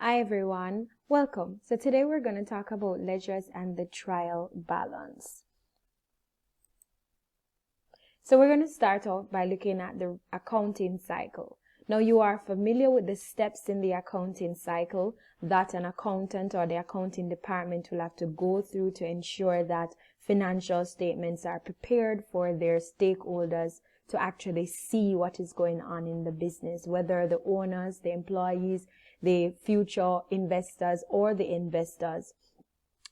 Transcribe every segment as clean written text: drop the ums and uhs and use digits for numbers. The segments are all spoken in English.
Hi everyone, welcome. So today we're going to talk about ledgers and the trial balance. So we're going to start off by looking at the accounting cycle. Now you are familiar with the steps in the accounting cycle that an accountant or the accounting department will have to go through to ensure that financial statements are prepared for their stakeholders to actually see what is going on in the business, whether the owners, the employees, the future investors, or the investors.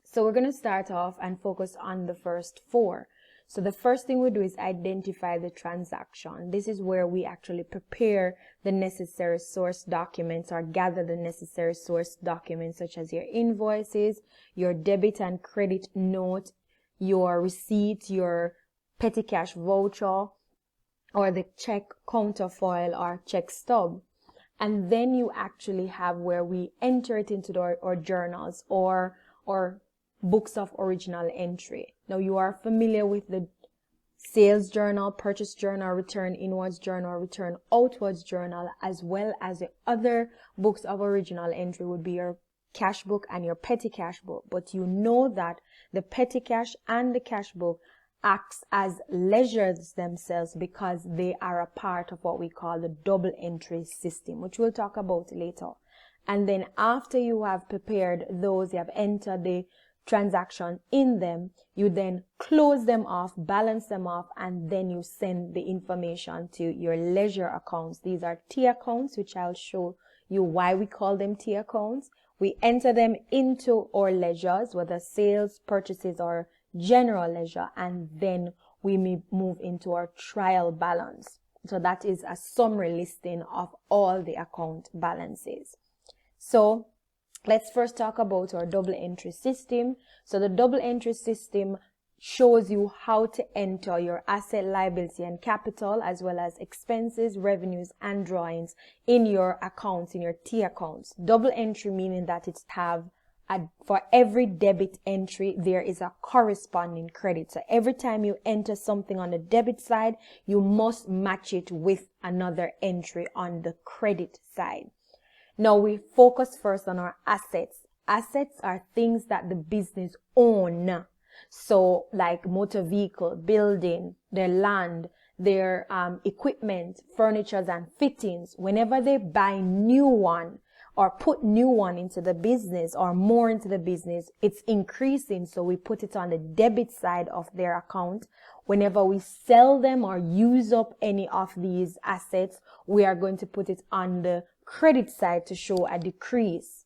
So we're going to start off and focus on the first four. So the first thing we do is identify the transaction. This is where we actually prepare the necessary source documents or gather the necessary source documents such as your invoices, your debit and credit note, your receipt, your petty cash voucher, or the check counterfoil or check stub. And then you actually have where we enter it into our journals or books of original entry. Now you are familiar with the sales journal, purchase journal, return inwards journal, return outwards journal, as well as the other books of original entry would be your cash book and your petty cash book. But you know that the petty cash and the cash book acts as ledgers themselves because they are a part of what we call the double entry system, which we'll talk about later. And then after you have prepared those, you have entered the transaction in them, you then close them off, balance them off, and then you send the information to your ledger accounts. These are T accounts, which I'll show you why we call them T accounts. We enter them into our ledgers, whether sales, purchases, or general ledger, and then we may move into our trial balance. So that is a summary listing of all the account balances. So let's first talk about our double entry system. So the double entry system shows you how to enter your asset, liability, and capital, as well as expenses, revenues, and drawings in your accounts, in your T accounts. Double entry meaning that it have for every debit entry, there is a corresponding credit. So every time you enter something on the debit side, you must match it with another entry on the credit side. Now we focus first on our assets. Assets are things that the business own. So like motor vehicle, building, their land, their equipment, furnitures and fittings. Whenever they buy new one, or put new one into the business or more into the business, it's increasing. So we put it on the debit side of their account. Whenever we sell them or use up any of these assets, we are going to put it on the credit side to show a decrease.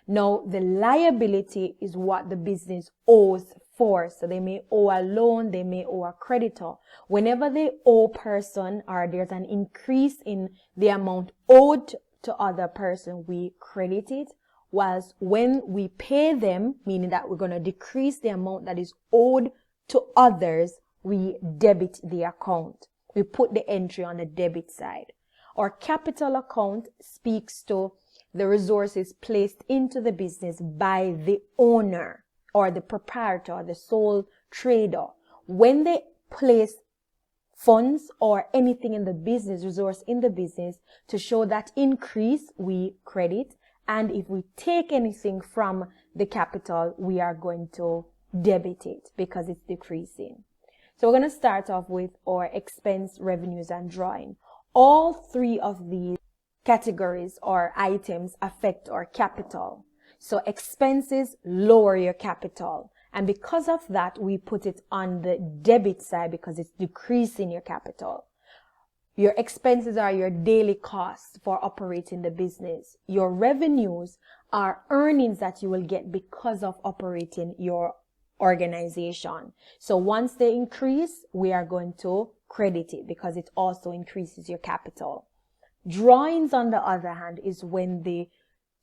Now, the liability is what the business owes for. So they may owe a loan, they may owe a creditor. Whenever they owe person or there's an increase in the amount owed to other person, we credit it, whilst when we pay them, meaning that we're going to decrease the amount that is owed to others, we debit the account. We put the entry on the debit side. Our capital account speaks to the resources placed into the business by the owner or the proprietor, the sole trader. When they place funds or anything in the business, resource in the business, to show that increase, we credit. And if we take anything from the capital, we are going to debit it because it's decreasing. So we're going to start off with our expense, revenues, and drawing. All three of these categories or items affect our capital. So expenses lower your capital. And because of that, we put it on the debit side because it's decreasing your capital. Your expenses are your daily costs for operating the business. Your revenues are earnings that you will get because of operating your organization. So once they increase, we are going to credit it because it also increases your capital. Drawings, on the other hand, is when the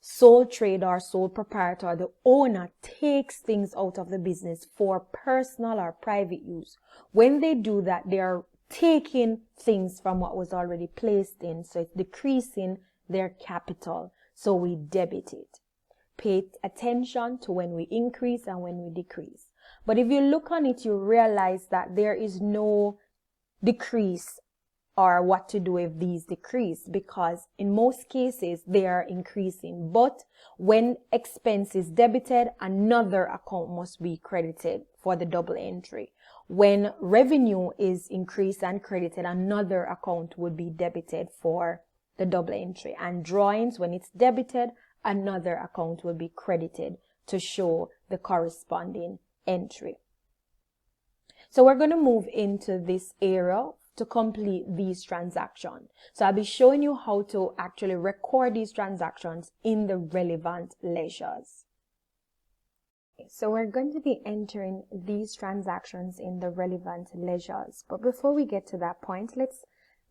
sole trader, sole proprietor, the owner takes things out of the business for personal or private use. When they do that, they are taking things from what was already placed in, so it's decreasing their capital. So we debit it. Pay attention to when we increase and when we decrease. But if you look on it, you realize that there is no decrease or what to do if these decrease, because in most cases they are increasing. But when expense is debited, another account must be credited for the double entry. When revenue is increased and credited, another account would be debited for the double entry. And drawings, when it's debited, another account will be credited to show the corresponding entry. So we're going to move into this area to complete these transactions. So I'll be showing you how to actually record these transactions in the relevant ledgers. So we're going to be entering these transactions in the relevant ledgers. But before we get to that point, let's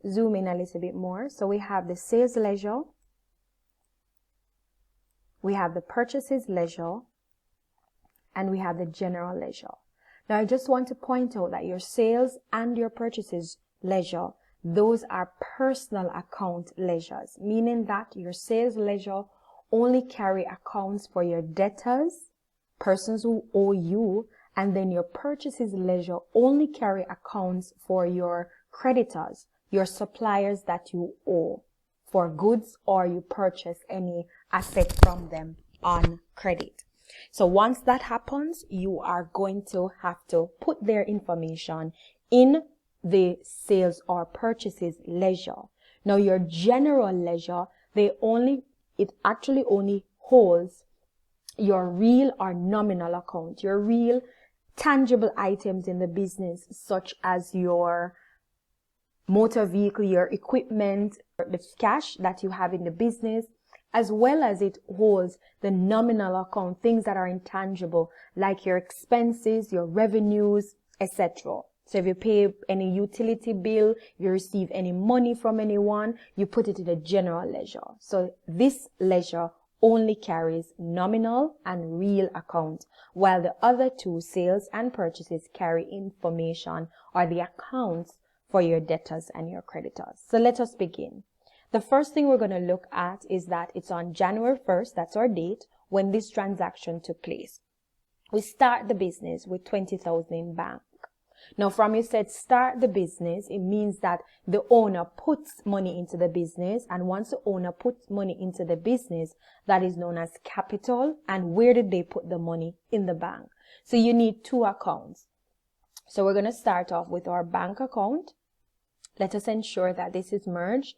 zoom in a little bit more. So we have the sales ledger, we have the purchases ledger, and we have the general ledger. Now I just want to point out that your sales and your purchases ledger, those are personal account ledgers, meaning that your sales ledger only carry accounts for your debtors, persons who owe you, and then your purchases ledger only carry accounts for your creditors, your suppliers that you owe for goods or you purchase any asset from them on credit. So once that happens, you are going to have to put their information in the sales or purchases ledger. Now your general ledger, it actually only holds your real or nominal account, your real tangible items in the business, such as your motor vehicle, your equipment, the cash that you have in the business, as well as it holds the nominal account, things that are intangible, like your expenses, your revenues, etc. So if you pay any utility bill, if you receive any money from anyone, you put it in the general ledger. So this ledger only carries nominal and real account, while the other two, sales and purchases, carry information or the accounts for your debtors and your creditors. So let us begin. The first thing we're going to look at is that it's on January 1st, that's our date, when this transaction took place. We start the business with 20,000 in bank. Now from you said start the business, it means that the owner puts money into the business, and once the owner puts money into the business, that is known as capital. And where did they put the money? In the bank. So you need two accounts. So we're going to start off with our bank account. Let us ensure that this is merged,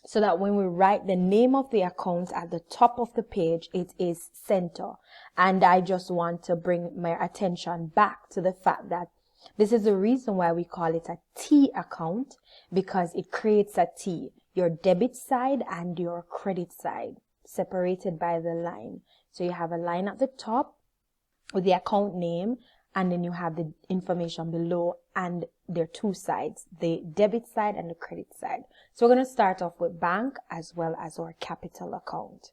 so that when we write the name of the account at the top of the page, it is center. And I just want to bring my attention back to the fact that this is the reason why we call it a T account, because it creates a T, your debit side and your credit side, separated by the line. So you have a line at the top with the account name, and then you have the information below, and there are two sides, the debit side and the credit side. So we're going to start off with bank as well as our capital account.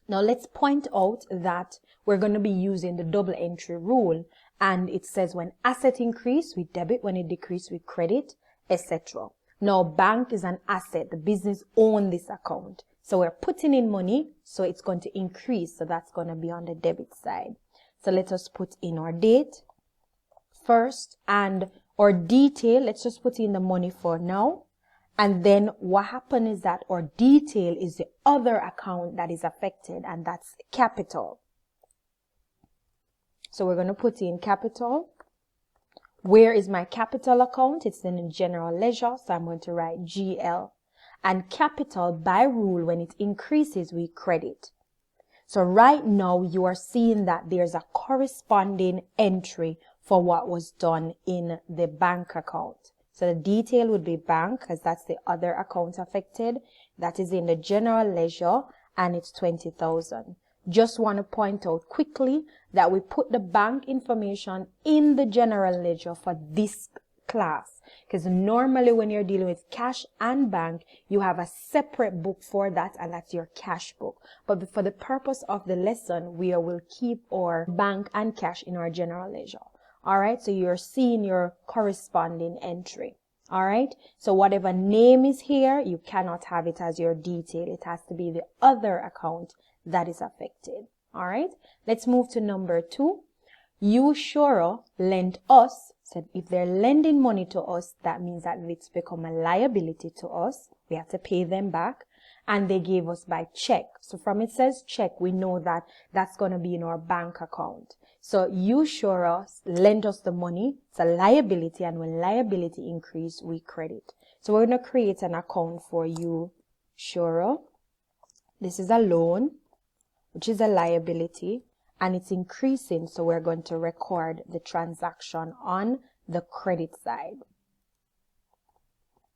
Now let's point out that we're going to be using the double entry rule, and it says when asset increase, we debit, when it decrease, we credit, etc. Now bank is an asset, the business owns this account. So we're putting in money, so it's going to increase, so that's going to be on the debit side. So let us put in our date first, and our detail, let's just put in the money for now. And then what happened is that our detail is the other account that is affected, and that's capital. So we're going to put in capital. Where is my capital account? It's in the general ledger, so I'm going to write GL. And capital, by rule, when it increases, we credit. So right now you are seeing that there's a corresponding entry for what was done in the bank account. So the detail would be bank, because that's the other account affected. That is in the general ledger, and it's 20,000. Just want to point out quickly that we put the bank information in the general ledger for this class, because normally when you're dealing with cash and bank, you have a separate book for that, and that's your cash book. But for the purpose of the lesson, we will keep our bank and cash in our general ledger. All right, so you're seeing your corresponding entry. All right, so whatever name is here, you cannot have it as your detail. It has to be the other account that is affected. All right, let's move to number 2. You, Shoro, lent us So if they're lending money to us, that means that it's become a liability to us. We have to pay them back. And they gave us by check. So from it says check, we know that that's going to be in our bank account. So you sure us, lend us the money. It's a liability, and when liability increase, we credit. So we're going to create an account for you, sure. This is a loan, which is a liability, and it's increasing. So we're going to record the transaction on the credit side.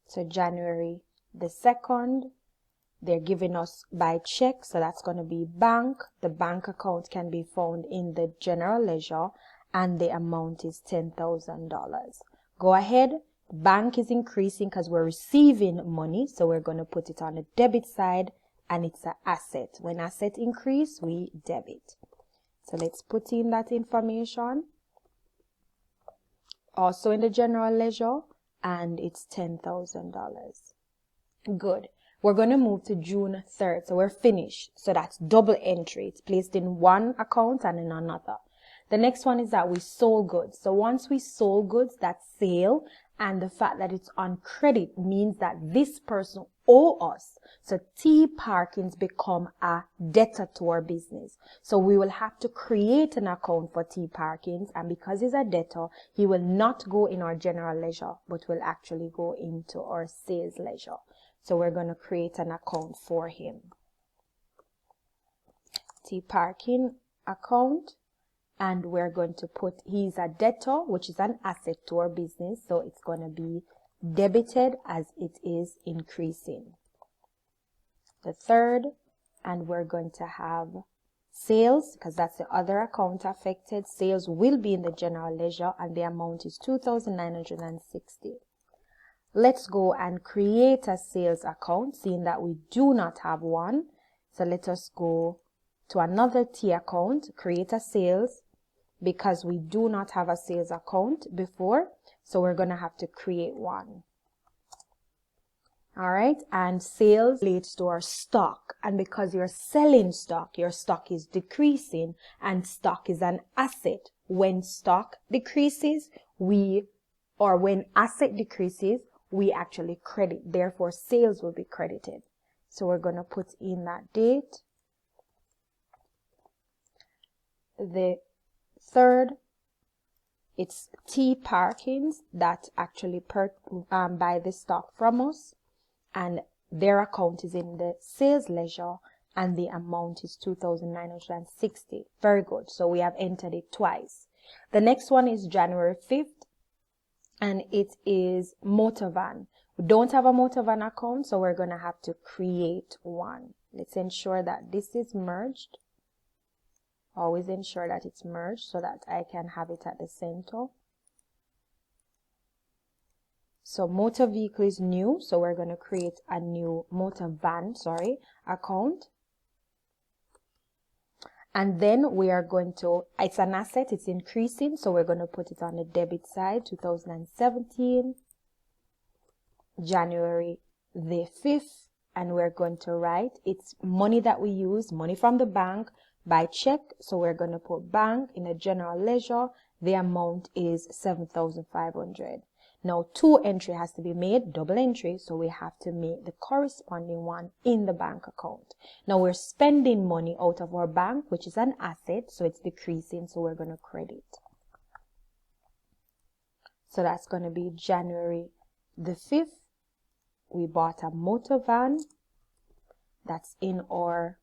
So January the 2nd, they're giving us by check, so that's going to be bank. The bank account can be found in the general ledger, and the amount is $10,000. Go ahead. Bank is increasing because we're receiving money, so we're going to put it on the debit side, and it's an asset. When asset increase, we debit. So let's put in that information. Also in the general ledger, and it's $10,000. Good. We're going to move to June 3rd. So we're finished. So that's double entry. It's placed in one account and in another. The next one is that we sold goods. So once we sold goods, that sale and the fact that it's on credit means that this person owes us. So T Parkins become a debtor to our business. So we will have to create an account for T Parkins, and because he's a debtor, he will not go in our general ledger, but will actually go into our sales ledger. So we're going to create an account for him. T Parkin account, and we're going to put, he's a debtor, which is an asset to our business. So it's going to be debited as it is increasing. The third, and we're going to have sales, because that's the other account affected. Sales will be in the general ledger, and the amount is $2,960. Let's go and create a sales account, seeing that we do not have one. So let us go to another T account, create a sales, because we do not have a sales account before. So we're going to have to create one. All right. And sales relates to our stock. And because you're selling stock, your stock is decreasing, and stock is an asset. When stock decreases, when asset decreases, we actually credit. Therefore, sales will be credited. So we're going to put in that date. The third, it's T Parkins that actually buy the stock from us, and their account is in the sales ledger, and the amount is $2,960. Very good. So we have entered it twice. The next one is January 5th. And it is motor van. We don't have a motor van account, so we're going to have to create one. Let's ensure that this is merged. Always ensure that it's merged so that I can have it at the center. So motor vehicle is new, so we're going to create a new motor van, account. And then we are going to, it's an asset, it's increasing, so we're going to put it on the debit side, 2017, January the 5th, and we're going to write, it's money that we use, money from the bank, by check, so we're going to put bank in the general ledger, the amount is $7,500. Now, 2 entry has to be made, double entry, so we have to make the corresponding one in the bank account. Now, we're spending money out of our bank, which is an asset, so it's decreasing, so we're going to credit. So that's going to be January the 5th. We bought a motor van. That's in our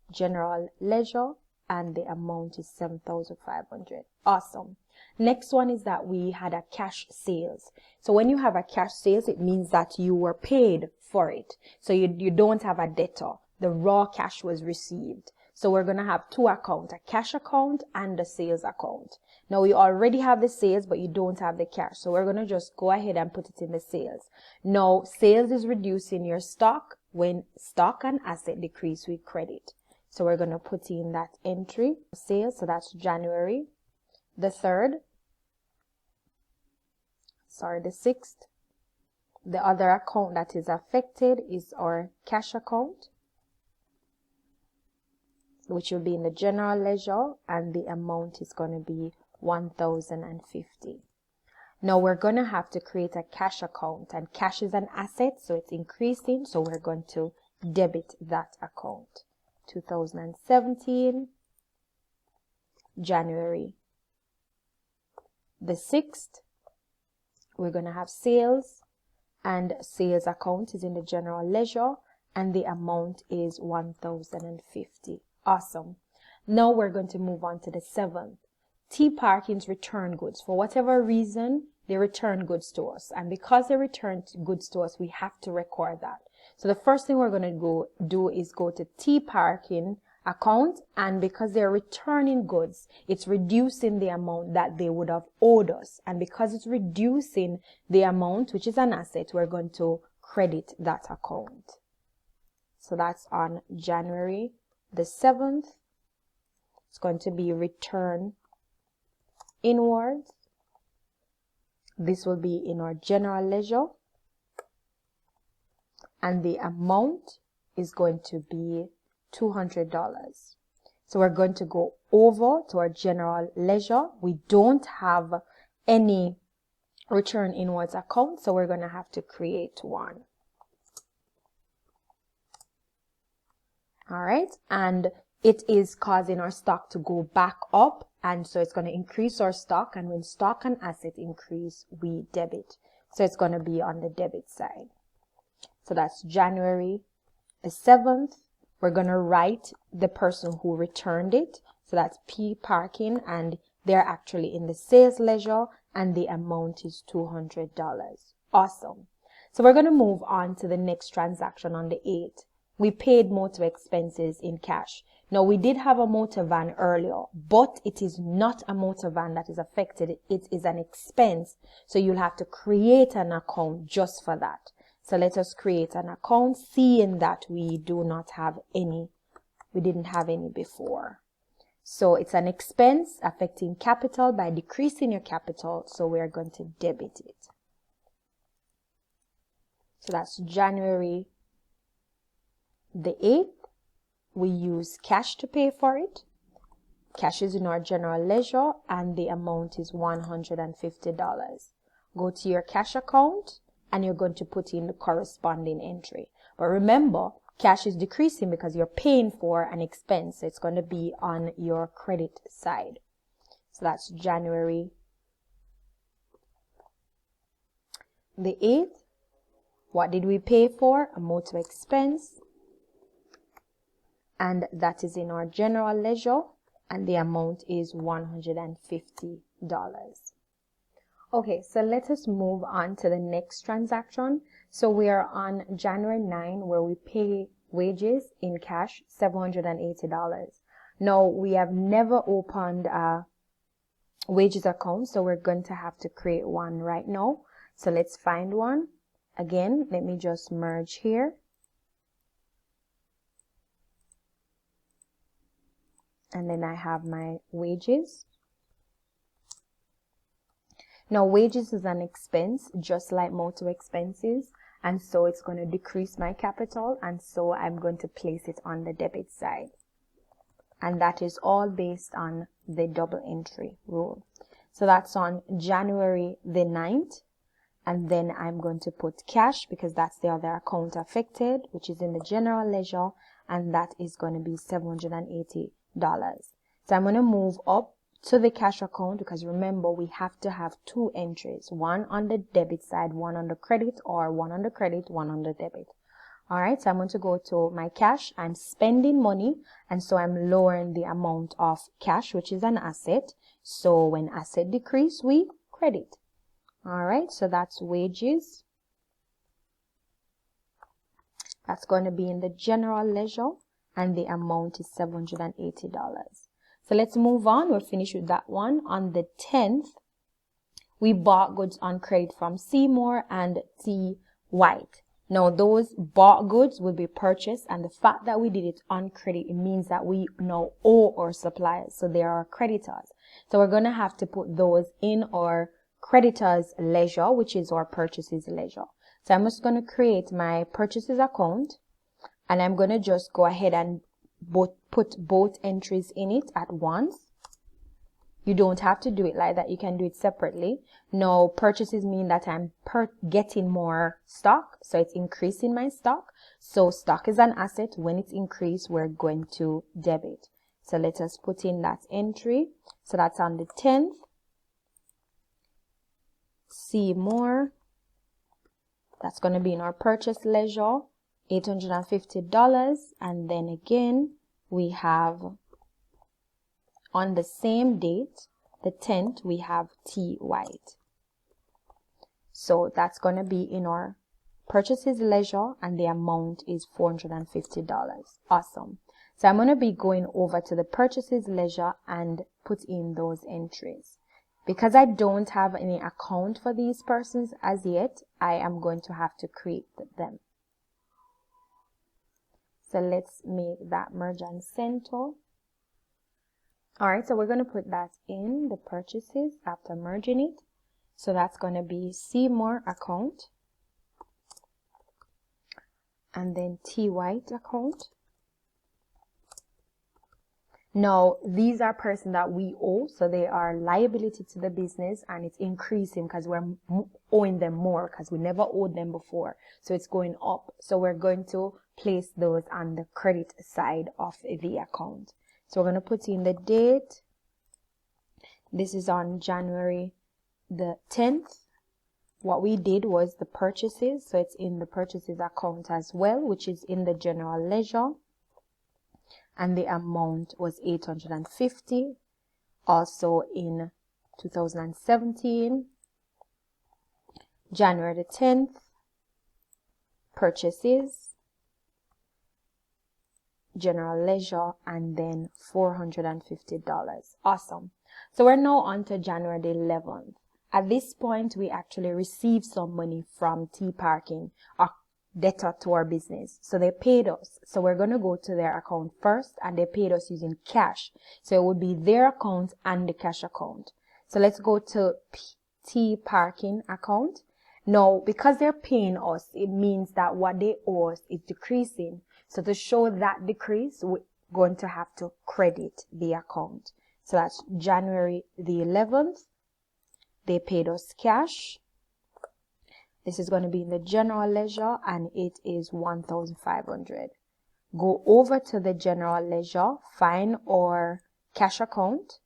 general ledger, and the amount is $7,500. Awesome. Next one is that we had a cash sales. So when you have a cash sales, it means that you were paid for it. So you don't have a debtor. The raw cash was received. So we're going to have 2 accounts, a cash account and a sales account. Now we already have the sales, but you don't have the cash. So we're going to just go ahead and put it in the sales. Now sales is reducing your stock. When stock and asset decrease, we credit. So we're going to put in that entry, sales. So that's January the 3rd. The 6th. The other account that is affected is our cash account, which will be in the general ledger, and the amount is going to be $1,050. Now we're going to have to create a cash account, and cash is an asset, so it's increasing. So we're going to debit that account. 2017, January the 6th, we're going to have sales, and sales account is in the general ledger, and the amount is 1,050. Awesome. Now we're going to move on to the 7th. T Parking's return goods. For whatever reason, they return goods to us. And because they return goods to us, we have to record that. So the first thing we're going to do is go to T Parking account. And because they're returning goods, it's reducing the amount that they would have owed us. And because it's reducing the amount, which is an asset, we're going to credit that account. So that's on January the 7th. It's going to be return inwards. This will be in our general ledger, and the amount is going to be $200. So we're going to go over to our general ledger. We don't have any return inwards account, so we're going to have to create one. All right, and it is causing our stock to go back up, and so it's going to increase our stock, and when stock and asset increase, we debit. So it's going to be on the debit side. So that's January the 7th. We're going to write the person who returned it. So that's P Parking, and they're actually in the sales ledger, and the amount is $200. Awesome. So we're going to move on to the next transaction on the 8th. We paid motor expenses in cash. Now, we did have a motor van earlier, but it is not a motor van that is affected. It is an expense. So you'll have to create an account just for that. So let us create an account, seeing that we do not have any. We didn't have any before. So it's an expense affecting capital by decreasing your capital. So we're going to debit it. So that's January the 8th. We use cash to pay for it. Cash is in our general ledger, and the amount is $150. Go to your cash account, and you're going to put in the corresponding entry. But remember, cash is decreasing because you're paying for an expense. So it's going to be on your credit side. So that's January the 8th. What did we pay for? A motor expense. And that is in our general ledger, and the amount is $150. Okay, so let us move on to the next transaction. So we are on January 9, where we pay wages in cash, $780. Now, we have never opened a wages account, so we're going to have to create one right now. So let's find one. Again, let me just merge here. And then I have my wages. Now, wages is an expense, just like motor expenses. And so it's going to decrease my capital. And so I'm going to place it on the debit side. And that is all based on the double entry rule. So that's on January the 9th. And then I'm going to put cash because that's the other account affected, which is in the general ledger. And that is going to be $780. So I'm going to move up to the cash account because remember, we have to have two entries, one on the debit side, one on the credit, or one on the credit, one on the debit. All right, so I'm going to go to my cash. I'm spending money, and so I'm lowering the amount of cash, which is an asset. So when asset decrease, we credit. All right, so that's wages. That's going to be in the general ledger, and the amount is $780. So let's move on. We're finished with that one. On the 10th, we bought goods on credit from Seymour and T. White. Now, those bought goods will be purchased, and the fact that we did it on credit, it means that we now owe our suppliers. So they are our creditors. So we're going to have to put those in our creditors ledger, which is our purchases ledger. So I'm just going to create my purchases account. And I'm going to just go ahead and put both entries in it at once. You don't have to do it like that. You can do it separately. Now, purchases mean that I'm getting more stock. So it's increasing my stock. So stock is an asset. When it's increased, we're going to debit. So let us put in that entry. So that's on the 10th. See more. That's going to be in our purchase ledger, $850. And then again, we have on the same date, the 10th, we have T White. So that's going to be in our purchases ledger, and the amount is $450. Awesome. So I'm going to be going over to the purchases ledger and put in those entries. Because I don't have any account for these persons as yet, I am going to have to create them. So let's make that merge and center. Alright, so we're going to put that in the purchases after merging it. So that's going to be C More account. And then T White account. Now, these are persons that we owe, so they are liability to the business, and it's increasing because we're owing them more because we never owed them before. So it's going up. So we're going to place those on the credit side of the account. So we're going to put in the date. This is on January the 10th. What we did was the purchases. So it's in the purchases account as well, which is in the general ledger. And the amount was $850. Also in 2017, January the 10th, purchases, general ledger, and then $450. Awesome. So we're now on to January the 11th. At this point, we actually received some money from T Parking, our debtor to our business. So they paid us. So we're going to go to their account first, and they paid us using cash. So it would be their account and the cash account. So let's go to T Parking account. Now, because they're paying us, it means that what they owe us is decreasing. So to show that decrease, we're going to have to credit the account. So that's January the 11th. They paid us cash. This is going to be in the general ledger, and it is $1,500. Go over to the general ledger, find our cash account.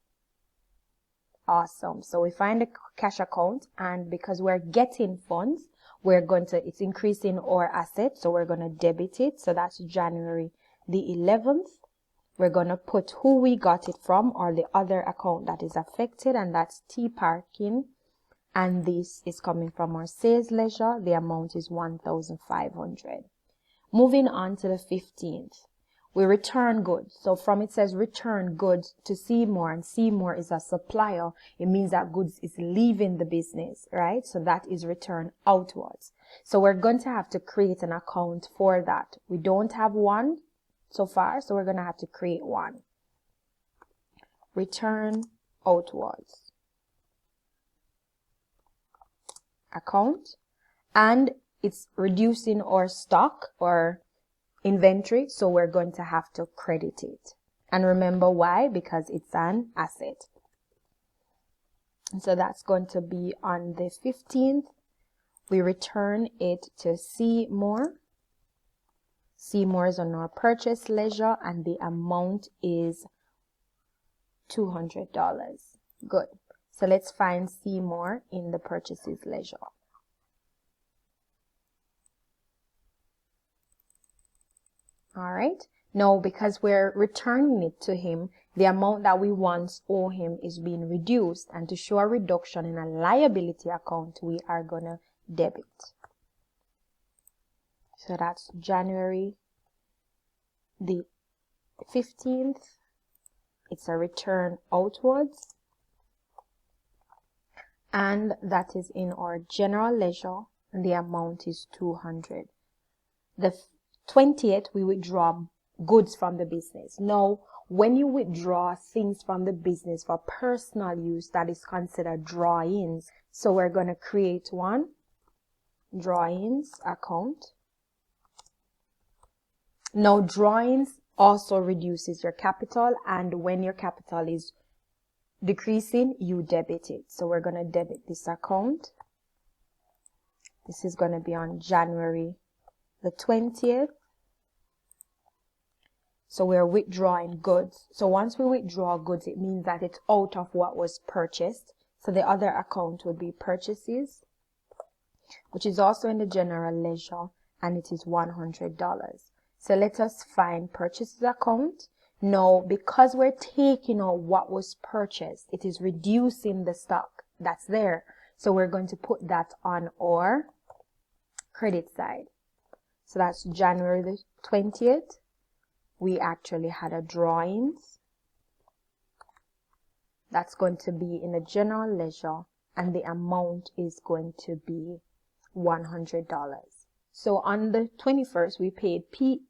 Awesome. So we find the cash account, and because we're getting funds, it's increasing our assets, so we're going to debit it. So that's January the 11th. We're going to put who we got it from, or the other account that is affected, and that's T Parking. And this is coming from our sales ledger. The amount is $1,500. Moving on to the 15th. We return goods. So from it says return goods to Seymour, and Seymour is a supplier. It means that goods is leaving the business, right? So that is return outwards. So we're going to have to create an account for that. We don't have one so far, so we're going to have to create one. Return outwards. Account, and it's reducing our stock or inventory, so we're going to have to credit it. And remember why? Because it's an asset. And so that's going to be on the 15th. We return it to Seymour. Seymour is on our purchase ledger, and the amount is $200. Good. So let's find Seymour in the purchases ledger. All right. Now, because we're returning it to him, the amount that we once owe him is being reduced. And to show a reduction in a liability account, we are going to debit. So that's January the 15th. It's a return outwards. And that is in our general ledger, and the amount is $200. The 20th, we withdraw goods from the business. Now, when you withdraw things from the business for personal use, that is considered draw-ins. So we're going to create one, draw-ins account. Now, draw-ins also reduces your capital, and when your capital is decreasing, you debit it. So we're going to debit this account. This is going to be on January the 20th. So we're withdrawing goods. So once we withdraw goods, it means that it's out of what was purchased. So the other account would be purchases, which is also in the general ledger, and it is $100. So let us find purchases account. Now, because we're taking out what was purchased, it is reducing the stock that's there. So we're going to put that on our credit side. So that's January the 20th. We actually had a drawings. That's going to be in the general ledger, and the amount is going to be $100. So on the 21st, we paid T.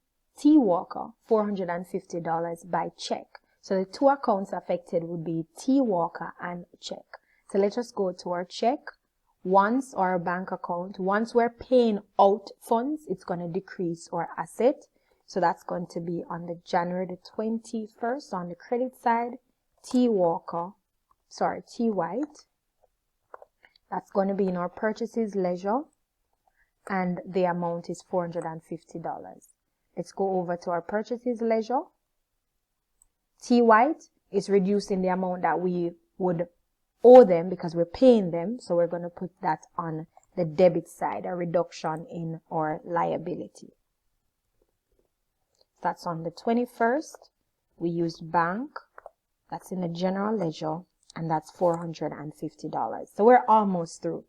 Walker $450 by check. So the two accounts affected would be T. Walker and check. So let us go to our check. Once our bank account, once we're paying out funds, it's going to decrease our asset. So that's going to be on the January the 21st on the credit side, T. White. That's going to be in our purchases ledger, and the amount is $450. Let's go over to our purchases ledger. T. White is reducing the amount that we would owe them because we're paying them. So we're going to put that on the debit side, a reduction in our liability. That's on the 21st. We used bank. That's in the general ledger, and that's $450. So we're almost through.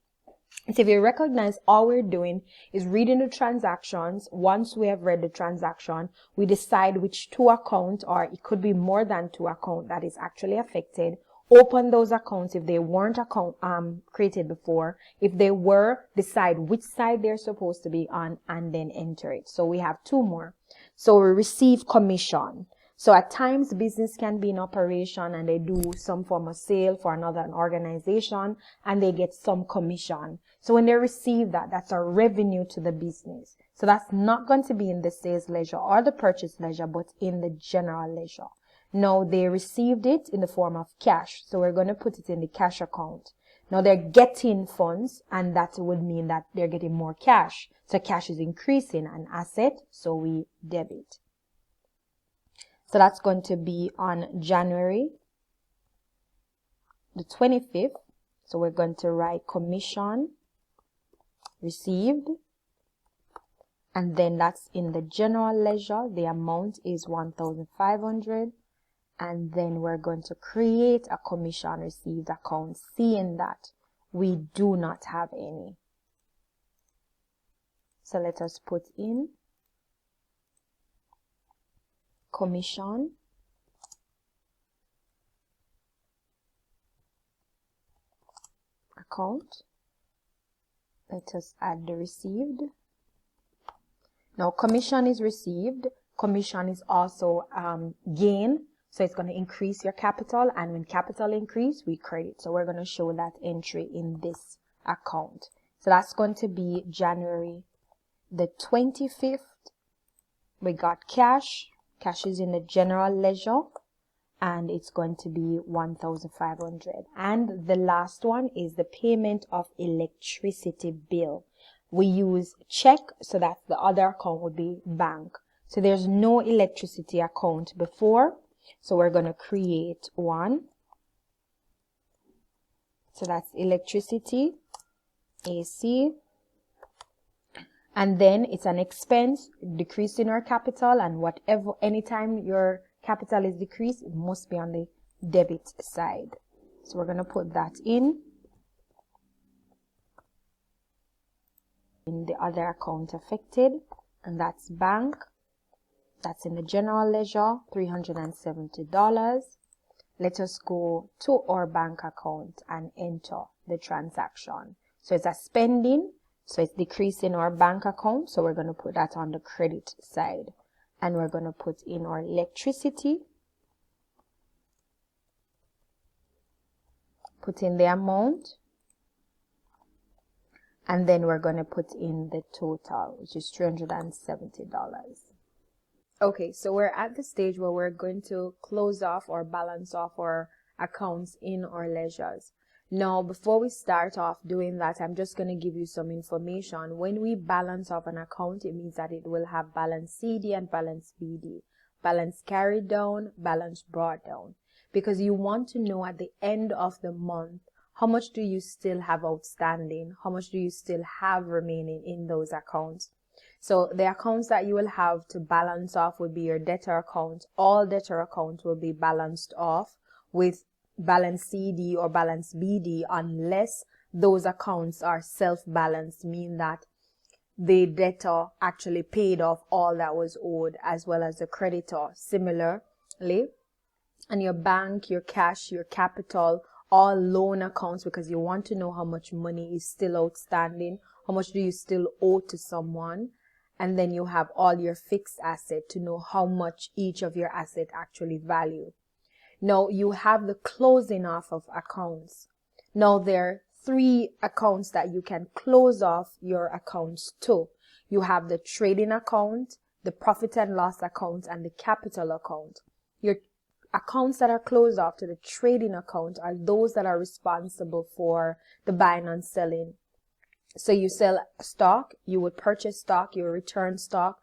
So if you recognize, all we're doing is reading the transactions. Once we have read the transaction, we decide which two accounts, or it could be more than two accounts, that is actually affected. Open those accounts if they weren't created before. If they were, decide which side they're supposed to be on, and then enter it. So we have two more. So we receive commission. So at times business can be in operation and they do some form of sale for another organization and they get some commission. So when they receive that, that's a revenue to the business. So that's not going to be in the sales ledger or the purchase ledger, but in the general ledger. Now they received it in the form of cash. So we're going to put it in the cash account. Now they're getting funds, and that would mean that they're getting more cash. So cash is increasing an asset, so we debit. So that's going to be on January the 25th. So we're going to write commission received, and then that's in the general ledger. The amount is $1,500. And then we're going to create a commission received account, seeing that we do not have any. So let us put in commission account. Let us add the received. Now commission is received. Commission is also gain. So it's going to increase your capital, and when capital increase, we credit. So we're going to show that entry in this account. So that's going to be January the 25th. We got cash. Cash is in the general ledger, and it's going to be $1,500. And the last one is the payment of electricity bill. We use check, so that the other account would be bank. So there's no electricity account before. So we're going to create one. So that's electricity, AC. And then it's an expense, decreasing our capital, and whatever, anytime your capital is decreased, it must be on the debit side. So we're going to put that in the other account affected, and that's bank. That's in the general ledger, $370. Let us go to our bank account and enter the transaction. So it's a spending, so it's decreasing our bank account. So we're going to put that on the credit side. And we're going to put in our electricity. Put in the amount. And then we're going to put in the total, which is $370. Okay, so we're at the stage where we're going to close off or balance off our accounts in our ledgers. Now, before we start off doing that, I'm just going to give you some information. When we balance off an account, it means that it will have balance CD and balance BD, balance carried down, balance brought down, because you want to know at the end of the month, how much do you still have outstanding? How much do you still have remaining in those accounts? So the accounts that you will have to balance off will be your debtor account. All debtor accounts will be balanced off with balance CD or balance BD unless those accounts are self-balanced, meaning that the debtor actually paid off all that was owed as well as the creditor. Similarly, and your bank, your cash, your capital, all loan accounts, because you want to know how much money is still outstanding, how much do you still owe to someone, and then you have all your fixed asset to know how much each of your asset actually value. Now you have the closing off of accounts. Now there are 3 accounts that you can close off your accounts to. You have the trading account, the profit and loss account, and the capital account. Your accounts that are closed off to the trading account are those that are responsible for the buying and selling. So you sell stock, you would purchase stock, you will return stock,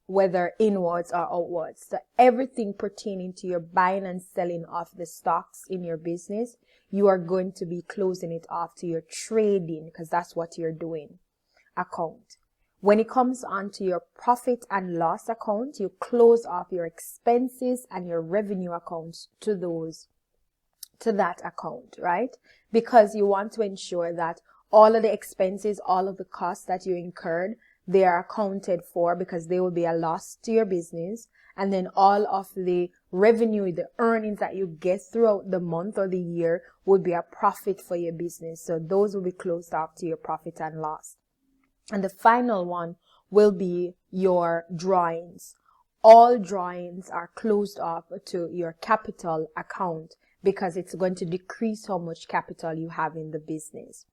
whether inwards or outwards. So everything pertaining to your buying and selling of the stocks in your business, you are going to be closing it off to your trading, because that's what you're doing, account. When it comes on to your profit and loss account, you close off your expenses and your revenue accounts to that account, right? Because you want to ensure that all of the expenses, all of the costs that you incurred, they are accounted for, because they will be a loss to your business. And then all of the revenue, the earnings that you get throughout the month or the year would be a profit for your business. So those will be closed off to your profit and loss. And the final one will be your drawings. All drawings are closed off to your capital account, because it's going to decrease how much capital you have in the business.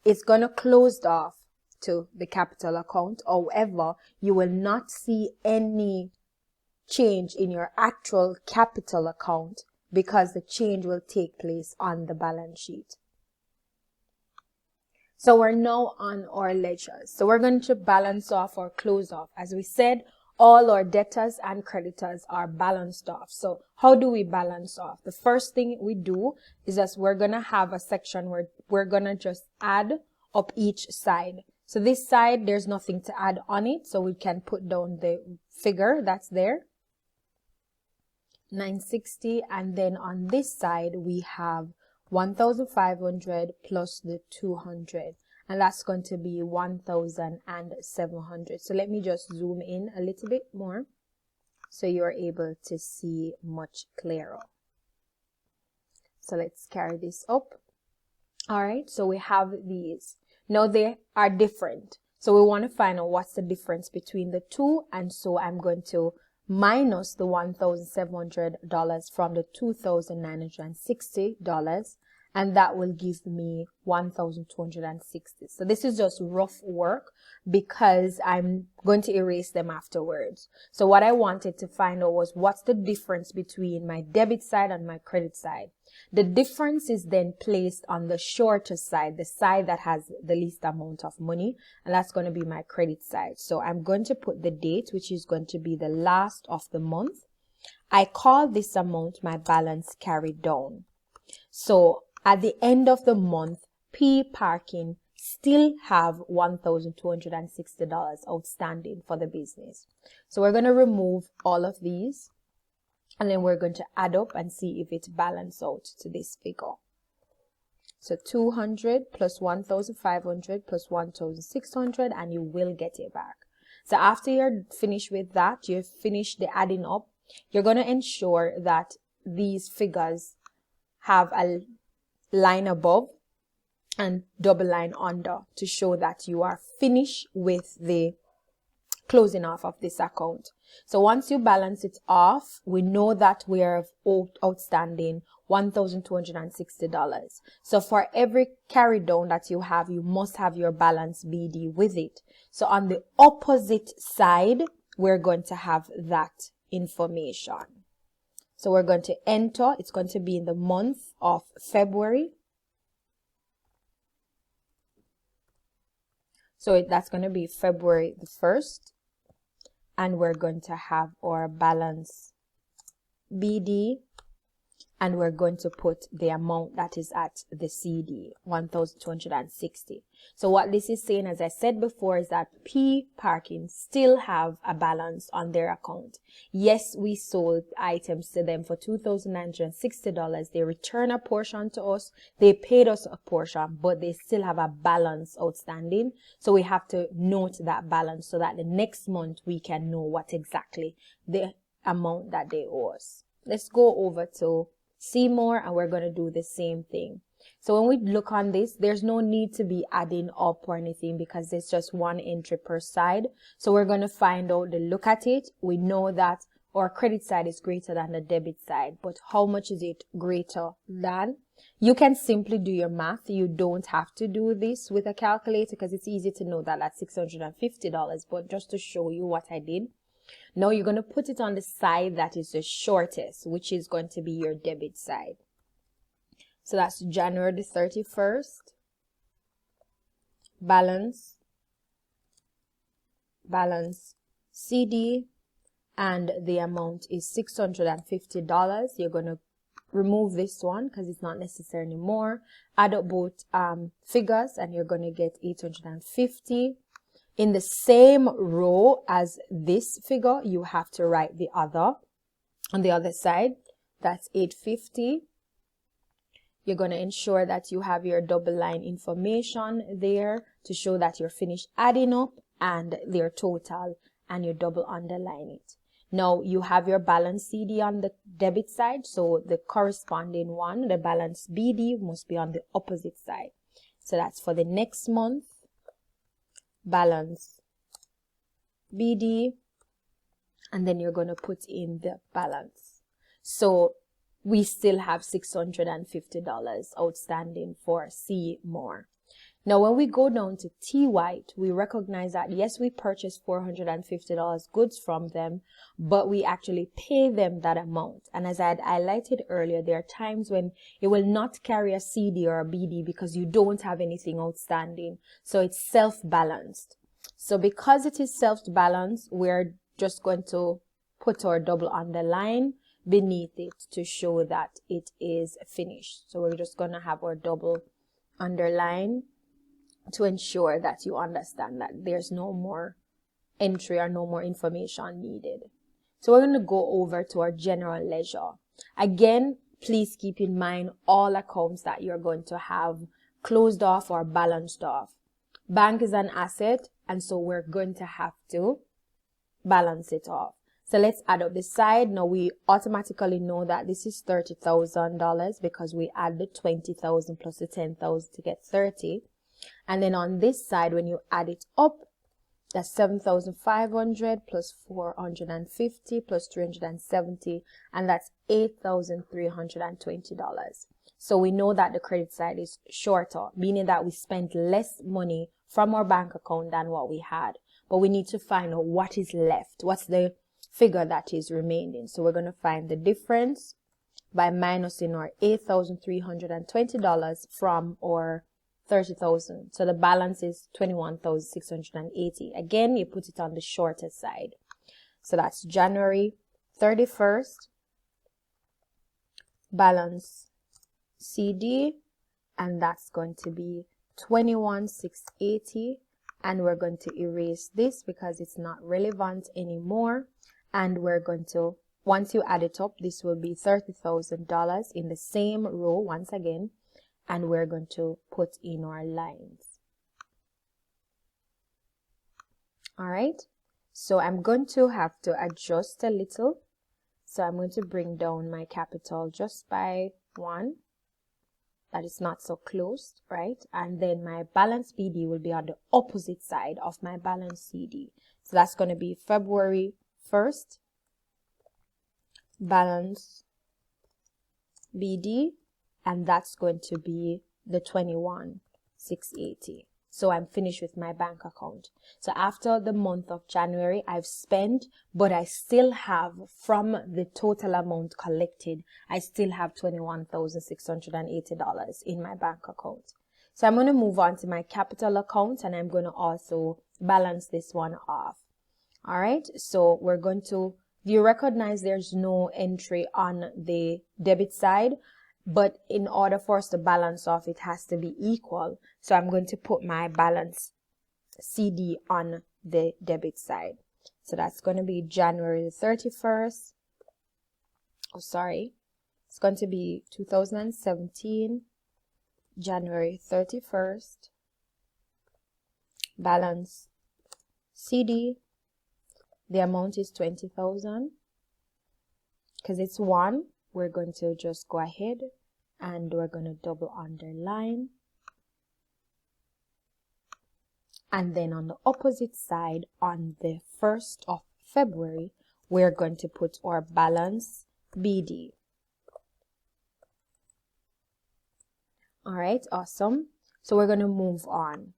It's going to close off to the capital account. However, you will not see any change in your actual capital account, because the change will take place on the balance sheet. So we're now on our ledgers. So we're going to balance off or close off. As we said, all our debtors and creditors are balanced off. So how do we balance off? The first thing we do is that we're going to have a section where we're going to just add up each side. So this side, there's nothing to add on it, so we can put down the figure that's there, 960, and then on this side we have 1,500 plus the 200, and that's going to be 1,700. So let me just zoom in a little bit more so you're able to see much clearer. So let's carry this up. All right, so we have these. Now they are different, so we want to find out what's the difference between the two, and so I'm going to minus the $1,700 from the $2,960, and that will give me 1,260. So this is just rough work because I'm going to erase them afterwards. So what I wanted to find out was what's the difference between my debit side and my credit side. The difference is then placed on the shorter side, the side that has the least amount of money, and that's going to be my credit side. So I'm going to put the date, which is going to be the last of the month. I call this amount my balance carried down. So at the end of the month, P Parking still have $1,260 outstanding for the business. So we're going to remove all of these, and then we're going to add up and see if it balances out to this figure. So 200 plus 1,500 plus 1,600, and you will get it back. So after you're finished with that, you've finished the adding up, you're going to ensure that these figures have a line above and double line under to show that you are finished with the closing off of this account. So once you balance it off, we know that we are outstanding $1,260. So for every carry down that you have, you must have your balance BD with it. So on the opposite side, we're going to have that information. So we're going to enter, it's going to be in the month of February. So that's going to be February the 1st. And we're going to have our balance BD. And we're going to put the amount that is at the CD, 1,260. So what this is saying, as I said before, is that P Parking still have a balance on their account. Yes, we sold items to them for $2,960. They return a portion to us. They paid us a portion, but they still have a balance outstanding. So we have to note that balance so that the next month we can know what exactly the amount that they owe us. Let's go over to see more, and we're going to do the same thing. So when we look on this, there's no need to be adding up or anything because there's just one entry per side. So we're going to find out the look at it. We know that our credit side is greater than the debit side, but how much is it greater than? You can simply do your math. You don't have to do this with a calculator because it's easy to know that that's $650, but just to show you what I did. Now you're going to put it on the side that is the shortest, which is going to be your debit side. So that's January the 31st. Balance CD, and the amount is $650. You're going to remove this one because it's not necessary anymore. Add up both figures and you're going to get $850. In the same row as this figure, you have to write the other on the other side. That's $850. You're going to ensure that you have your double line information there to show that you're finished adding up and their total, and you double underline it. Now you have your balance CD on the debit side, so the corresponding one, the balance BD, must be on the opposite side. So that's for the next month. Balance BD, and then you're going to put in the balance. So we still have $650 outstanding for C more. Now when we go down to T White, we recognize that yes, we purchased $450 goods from them, but we actually pay them that amount. And as I had highlighted earlier, there are times when it will not carry a CD or a BD because you don't have anything outstanding. So it's self-balanced. So because it is self-balanced, we're just going to put our double underline beneath it to show that it is finished. So we're just going to have our double underline to ensure that you understand that there's no more entry or no more information needed. So we're going to go over to our general ledger. Again, please keep in mind all accounts that you're going to have closed off or balanced off. Bank is an asset, and so we're going to have to balance it off. So let's add up the side. Now we automatically know that this is $30,000 because we add the 20,000 plus the 10,000 to get 30. And then on this side, when you add it up, that's 7,500 plus 450 plus 370, and that's $8,320. So we know that the credit side is shorter, meaning that we spent less money from our bank account than what we had. But we need to find out what is left. What's the figure that is remaining? So we're going to find the difference by minusing our $8,320 from our 30,000. So the balance is 21,680. Again, you put it on the shorter side. So that's January 31st. Balance CD, and that's going to be 21,680. And we're going to erase this because it's not relevant anymore. And we're going to, once you add it up, this will be $30,000 in the same row once again. And we're going to put in our lines. All right. So I'm going to have to adjust a little. So I'm going to bring down my capital just by 1. That is not so close, right? And then my balance BD will be on the opposite side of my balance CD. So that's going to be February 1st. Balance BD. And that's going to be the 21,680. So I'm finished with my bank account. So after the month of January, I've spent, but I still have, from the total amount collected, I still have $21,680 in my bank account. So I'm going to move on to my capital account, and I'm going to also balance this one off. All right, so we're going to, you recognize there's no entry on the debit side, but in order for us to balance off, it has to be equal. So I'm going to put my balance CD on the debit side. So that's going to be January 31st. Oh, sorry. It's going to be 2017, January 31st, balance CD. The amount is 20,000. Because it's 1, we're going to just go ahead and we're going to double underline. And then on the opposite side, on the 1st of February, we're going to put our balance BD. All right, awesome. So we're going to move on.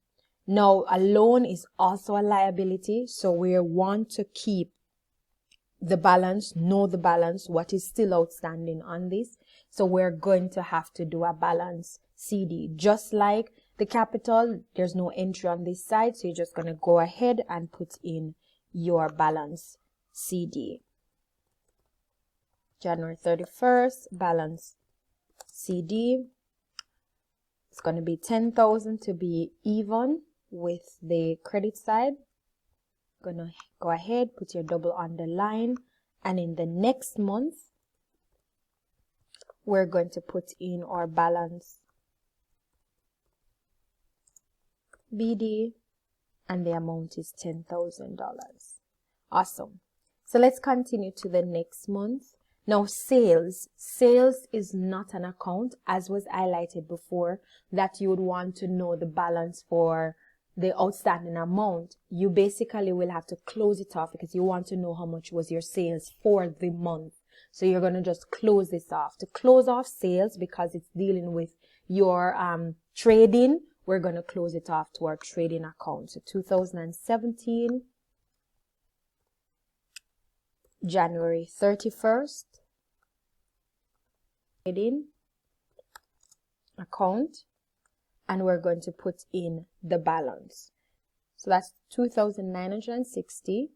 Now, a loan is also a liability, so we want to keep the balance, know the balance, what is still outstanding on this. So we're going to have to do a balance CD. Just like the capital, there's no entry on this side, so you're just going to go ahead and put in your balance CD. January 31st, balance CD. It's going to be 10,000 to be even with the credit side. Gonna go ahead, put your double underline, and in the next month we're going to put in our balance BD, and the amount is $10,000. Awesome. So let's continue to the next month. Now, sales is not an account, as was highlighted before, that you would want to know the balance for the outstanding amount. You basically will have to close it off because you want to know how much was your sales for the month. So you're going to just close this off. To close off sales, because it's dealing with your trading, we're going to close it off to our trading account. So 2017, January 31st, trading account. And we're going to put in the balance. So that's 2,960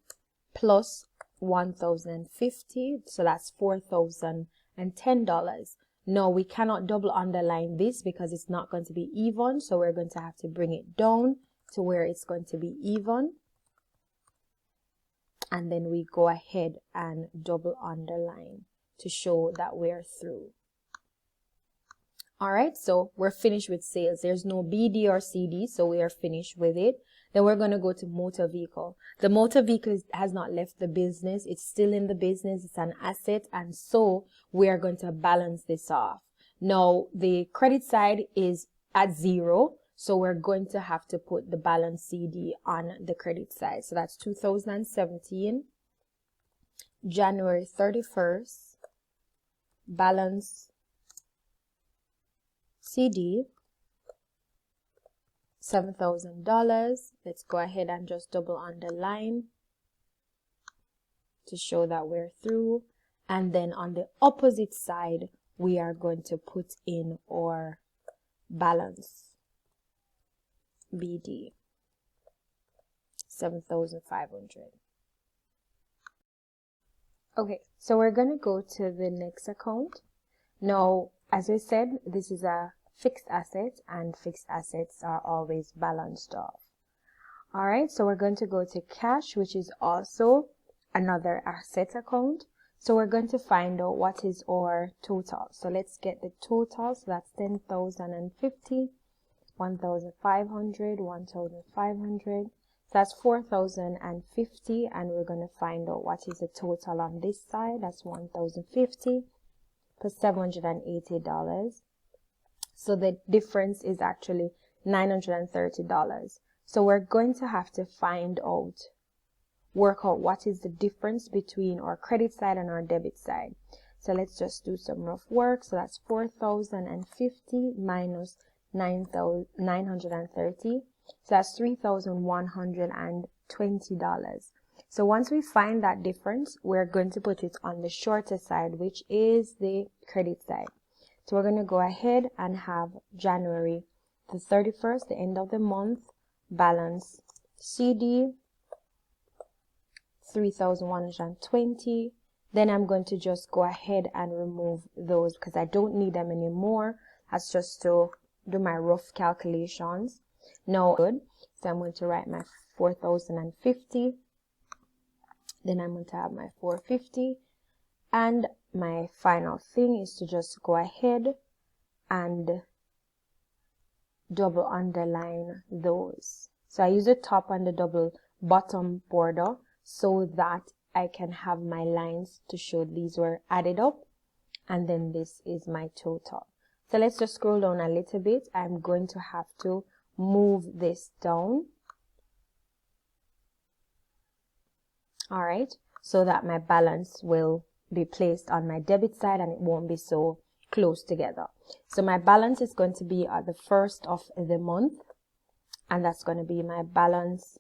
plus 1,050. So that's $4,010. No, we cannot double underline this because it's not going to be even. So we're going to have to bring it down to where it's going to be even. And then we go ahead and double underline to show that we're through. All right, so we're finished with sales. There's no BD or CD, so we are finished with it. Then we're going to go to motor vehicle. The motor vehicle has not left the business. It's still in the business. It's an asset, and so we are going to balance this off. Now, the credit side is at 0, so we're going to have to put the balance CD on the credit side. So that's 2017, January 31st, balance CD, $7,000. Let's go ahead and just double underline to show that we're through. And then on the opposite side, we are going to put in our balance BD, 7,500. Okay, so we're going to go to the next account. Now, as I said, this is a fixed asset, and fixed assets are always balanced off. All right, so we're going to go to cash, which is also another asset account. So we're going to find out what is our total. So let's get the total. So that's 10,050, 1,500, 1,500. So that's 4,050, and we're going to find out what is the total on this side. That's 1,050 plus $780. So the difference is actually $930. So we're going to have to work out what is the difference between our credit side and our debit side. So let's just do some rough work. So that's 4,050 minus 930. So that's $3,120. So once we find that difference, we're going to put it on the shorter side, which is the credit side. So we're going to go ahead and have January the 31st, the end of the month, balance CD 3,120. Then I'm going to just go ahead and remove those because I don't need them anymore. That's just to do my rough calculations. Now, good. So I'm going to write my 4,050. Then I'm going to have my 450. And my final thing is to just go ahead and double underline those. So I use the top and the double bottom border so that I can have my lines to show these were added up, and then this is my total. So let's just scroll down a little bit. I'm going to have to move this down. All right, so that my balance will be placed on my debit side and it won't be so close together. So my balance is going to be at the first of the month, and that's going to be my balance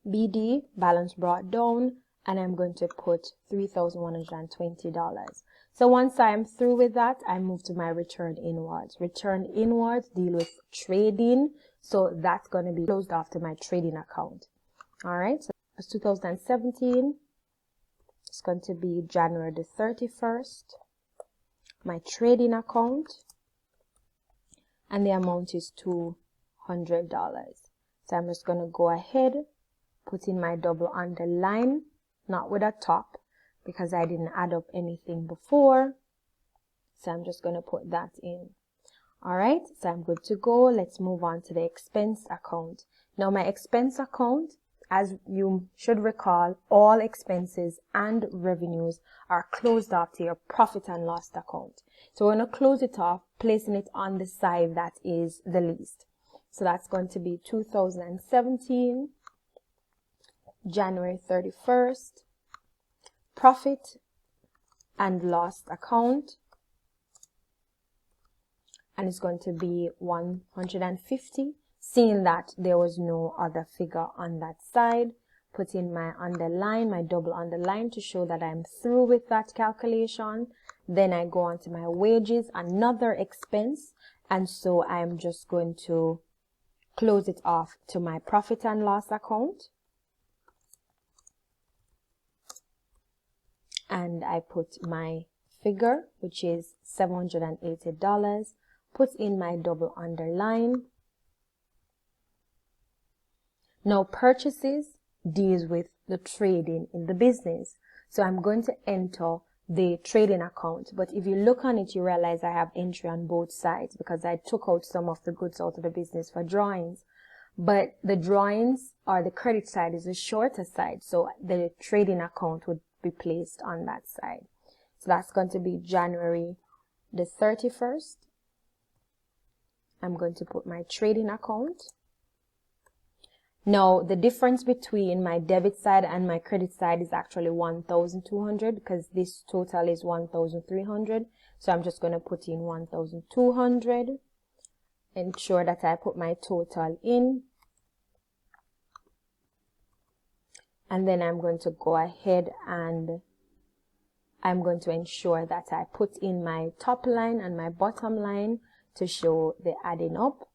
BD, balance brought down, and I'm going to put $3,120. So once I'm through with that, I move to my return inwards. Return inwards deal with trading, so that's going to be closed off to my trading account. All right, so it's 2017. It's going to be January the 31st. My trading account, and the amount is $200. So I'm just going to go ahead, put in my double underline, not with a top because I didn't add up anything before. So I'm just going to put that in. All right, so I'm good to go. Let's move on to the expense account. Now my expense account, as you should recall, all expenses and revenues are closed off to your profit and loss account. So we're going to close it off, placing it on the side that is the least. So that's going to be 2017, January 31st, profit and loss account. And it's going to be 150. Seeing that there was no other figure on that side, put in my underline, my double underline to show that I'm through with that calculation. Then I go on to my wages, another expense, and so I'm just going to close it off to my profit and loss account. And I put my figure, which is $780, put in my double underline. Now purchases deals with the trading in the business. So I'm going to enter the trading account. But if you look on it, you realize I have entry on both sides because I took out some of the goods out of the business for drawings. But the drawings or the credit side is the shorter side. So the trading account would be placed on that side. So that's going to be January the 31st. I'm going to put my trading account. Now, the difference between my debit side and my credit side is actually 1,200 because this total is 1,300. So I'm just going to put in 1,200. Ensure that I put my total in. And then I'm going to go ahead and I'm going to ensure that I put in my top line and my bottom line to show the adding up.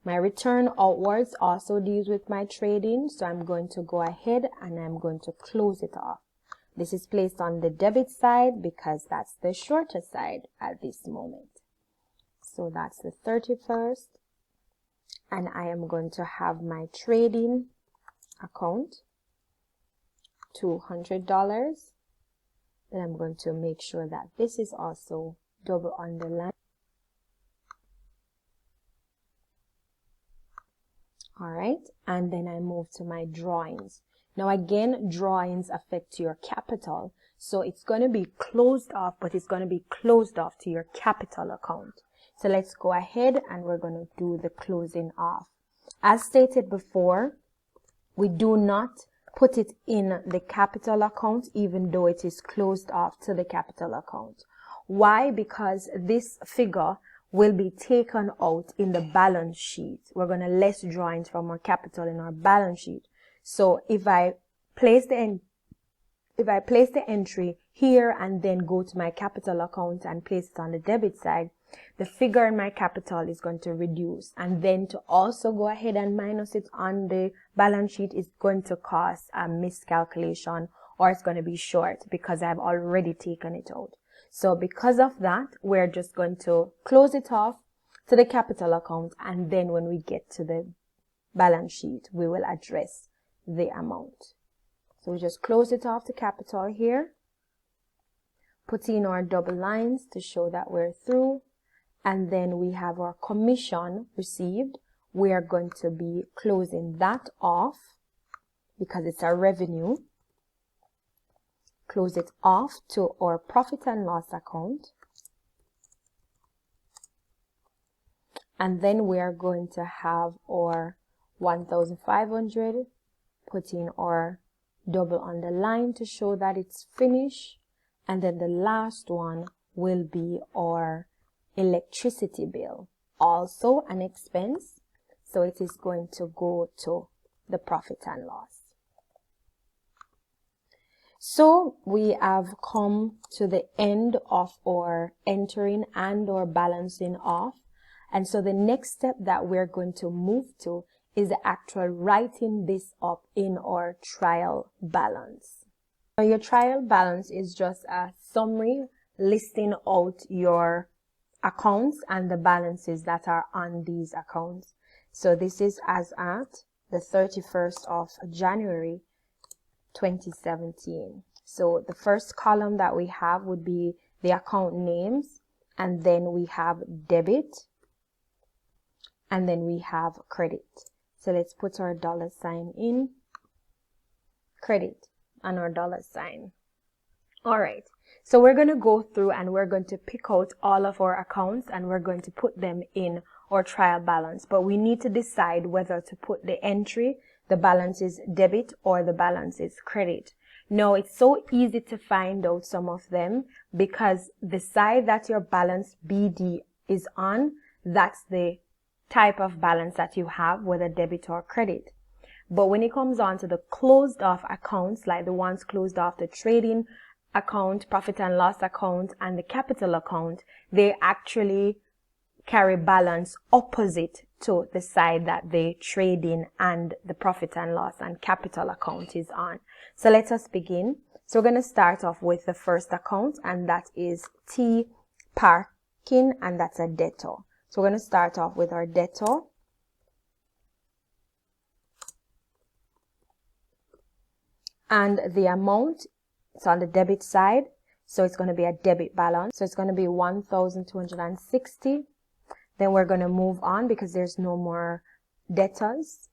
My return outwards also deals with my trading, so I'm going to go ahead and I'm going to close it off. This is placed on the debit side because that's the shorter side at this moment. So that's the 31st, and I am going to have my trading account, $200. Then I'm going to make sure that this is also double underlined. All right, and then I move to my drawings. Now again, drawings affect your capital, so it's going to be closed off, but it's going to be closed off to your capital account. So let's go ahead and we're going to do the closing off. As stated before, we do not put it in the capital account even though it is closed off to the capital account. Why? Because this figure will be taken out in the balance sheet. We're going to less drawings from our capital in our balance sheet. So if I place the entry here and then go to my capital account and place it on the debit side, the figure in my capital is going to reduce. And then to also go ahead and minus it on the balance sheet is going to cause a miscalculation, or it's going to be short because I've already taken it out. So because of that, we're just going to close it off to the capital account, and then when we get to the balance sheet, we will address the amount. So we just close it off to capital here, put in our double lines to show that we're through, and then we have our commission received. We are going to be closing that off because it's our revenue. Close it off to our profit and loss account. And then we are going to have our 1,500, put in our double underline to show that it's finished. And then the last one will be our electricity bill, also an expense. So it is going to go to the profit and loss. So we have come to the end of our entering and or balancing off. And so the next step that we're going to move to is the actual writing this up in our trial balance. Now your trial balance is just a summary listing out your accounts and the balances that are on these accounts. So this is as at the 31st of January 2017. So the first column that we have would be the account names, and then we have debit, and then we have credit. So let's put our $sign in, credit, and our $sign. All right. So we're going to go through and we're going to pick out all of our accounts and we're going to put them in our trial balance. But we need to decide whether to put the entry, the balance is debit, or the balance is credit. Now, it's so easy to find out some of them because the side that your balance BD is on, that's the type of balance that you have, whether debit or credit. But when it comes on to the closed off accounts, like the ones closed off the trading account, profit and loss account, and the capital account, they actually carry balance opposite to the side that the trading and the profit and loss and capital account is on. So let us begin. So we're going to start off with the first account, and that is T parking, and that's a debtor. So we're going to start off with our debtor. And the amount, it's on the debit side, so it's going to be a debit balance. So it's going to be 1,260. Then we're going to move on because there's no more debtors.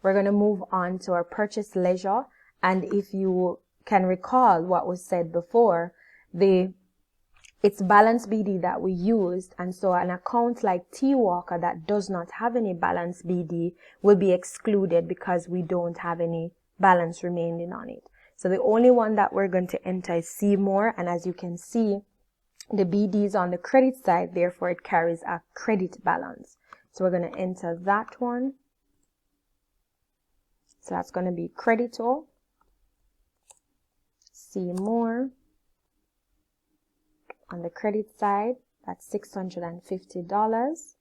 We're going to move on to our purchase ledger. And if you can recall what was said before, it's balance BD that we used. And so an account like T Walker that does not have any balance BD will be excluded because we don't have any balance remaining on it. So the only one that we're going to enter is Seymour. And as you can see, the BD is on the credit side, therefore it carries a credit balance. So we're going to enter that one. So that's going to be creditor. Seymour. On the credit side, that's $650.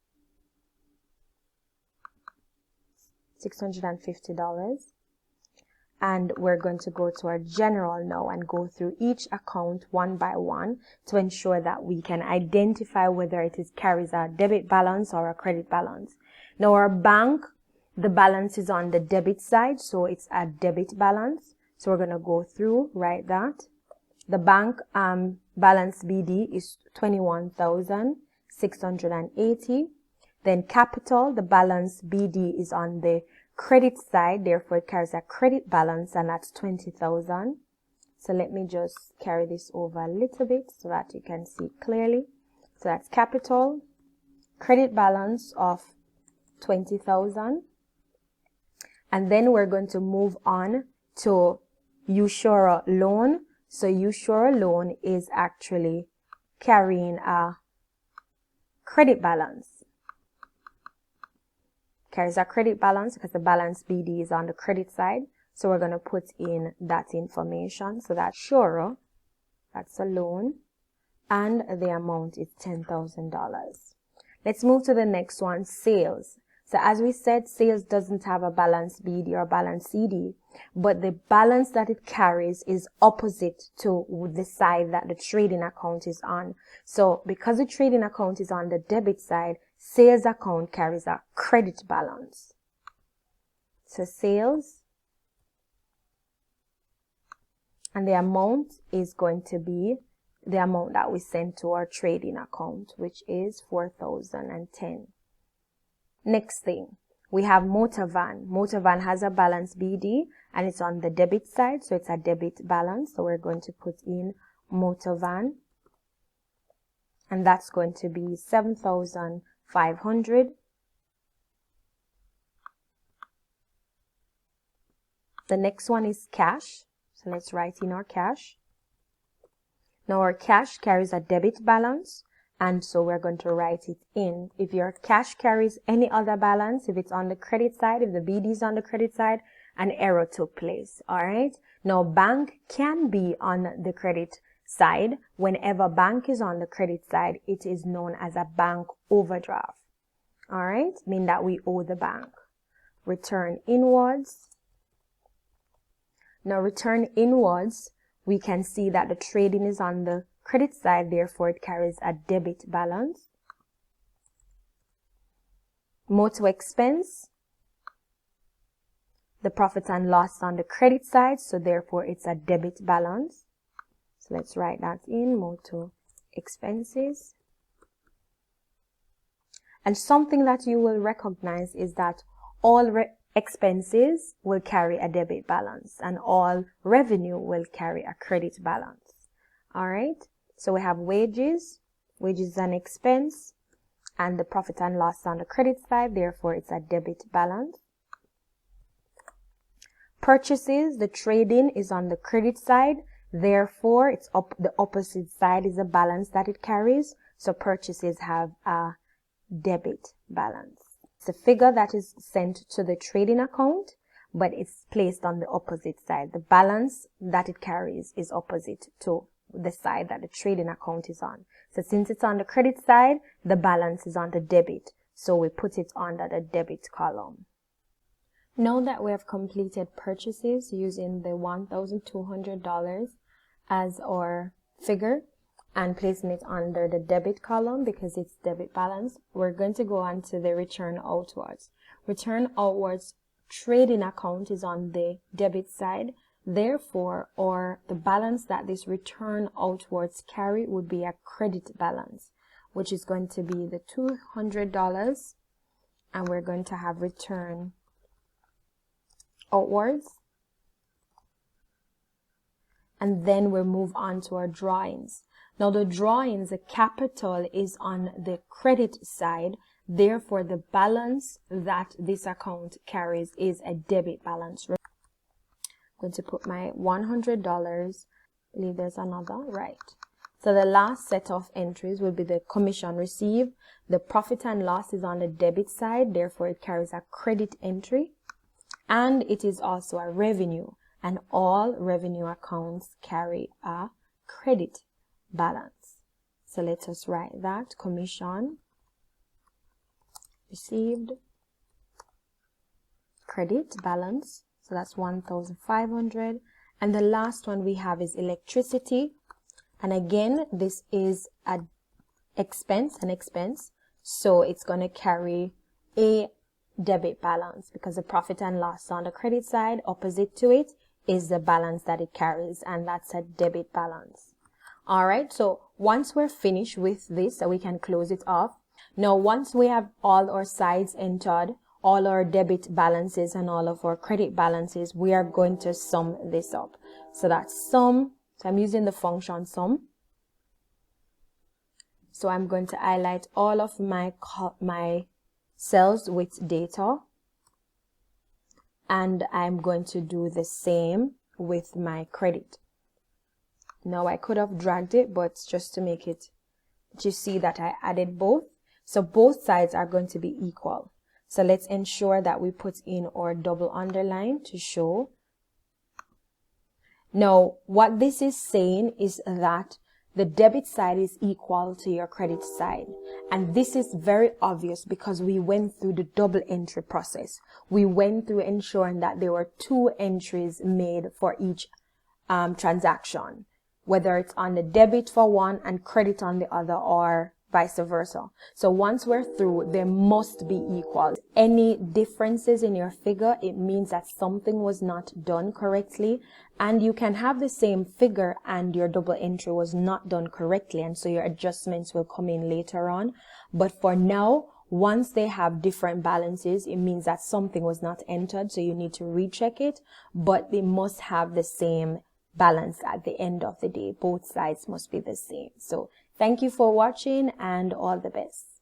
$650. And we're going to go to our general now and go through each account one by one to ensure that we can identify whether it carries a debit balance or a credit balance. Now our bank, the balance is on the debit side, so it's a debit balance. So we're going to go through, write that. The bank balance BD is 21,680. Then capital, the balance BD is on the credit side, therefore it carries a credit balance, and that's 20,000. So let me just carry this over a little bit so that you can see clearly. So that's capital, credit balance of 20,000. And then we're going to move on to Usura loan. So Usura loan is actually carrying a credit balance. Carries a credit balance because the balance BD is on the credit side. So we're going to put in that information. So that's sure, that's a loan, and the amount is $10,000. Let's move to the next one, sales. So as we said, sales doesn't have a balance BD or balance CD, but the balance that it carries is opposite to the side that the trading account is on. So because the trading account is on the debit side, sales account carries a credit balance. So sales, and the amount is going to be the amount that we send to our trading account, which is $4,010. Next thing, we have motor van. Motor van has a balance BD and it's on the debit side, so it's a debit balance. So we're going to put in motor van, and that's going to be $7,500. The next one is cash. So let's write in our cash. Now our cash carries a debit balance, and so we're going to write it in. If your cash carries any other balance, if it's on the credit side, if the BD is on the credit side, an error took place. All right. Now bank can be on the credit side. Whenever bank is on the credit side, it is known as a bank overdraft. All right. Mean that we owe the bank. Return inwards. Now return inwards, we can see that the trading is on the credit side, therefore it carries a debit balance. Motor expense, the profit and loss on the credit side, so therefore it's a debit balance. So let's write that in, motor expenses. And something that you will recognize is that all expenses will carry a debit balance and all revenue will carry a credit balance. All right. So we have wages. Wages is an expense and the profit and loss on the credit side. Therefore, it's a debit balance. Purchases, the trading is on the credit side. Therefore, it's the opposite side is a balance that it carries. So purchases have a debit balance. It's a figure that is sent to the trading account, but it's placed on the opposite side. The balance that it carries is opposite to the side that the trading account is on. So since it's on the credit side, the balance is on the debit. So we put it under the debit column. Now that we have completed purchases using the $1,200 as our figure and placing it under the debit column because it's debit balance, we're going to go on to the return outwards. Return outwards trading account is on the debit side. Therefore, the balance that this return outwards carry would be a credit balance, which is going to be the $200, and we're going to have return outwards. And then we'll move on to our drawings. Now the drawings, the capital is on the credit side. Therefore, the balance that this account carries is a debit balance. I'm going to put my $100. I believe there's another, right? So the last set of entries will be the commission received. The profit and loss is on the debit side. Therefore, it carries a credit entry. And it is also a revenue. And all revenue accounts carry a credit balance. So let us write that. Commission received, credit balance. So that's 1,500. And the last one we have is electricity. And again, this is an expense. So it's going to carry a debit balance because the profit and loss on the credit side, opposite to it, is the balance that it carries, and that's a debit balance. All right, so once we're finished with this, we can close it off. Now, once we have all our sides entered, all our debit balances and all of our credit balances, we are going to sum this up. So that's sum. So I'm using the function sum. So I'm going to highlight all of my cells with data. And I'm going to do the same with my credit. Now I could have dragged it, but just to make it, you see that I added both. So both sides are going to be equal. So let's ensure that we put in our double underline to show. Now, what this is saying is that the debit side is equal to your credit side. And this is very obvious because we went through the double entry process. We went through ensuring that there were 2 entries made for each transaction, whether it's on the debit for one and credit on the other, or vice versa. So once we're through, they must be equal. Any differences in your figure, it means that something was not done correctly. And you can have the same figure and your double entry was not done correctly, and so your adjustments will come in later on. But for now, once they have different balances, it means that something was not entered, so you need to recheck it, but they must have the same balance at the end of the day. Both sides must be the same. So thank you for watching and all the best.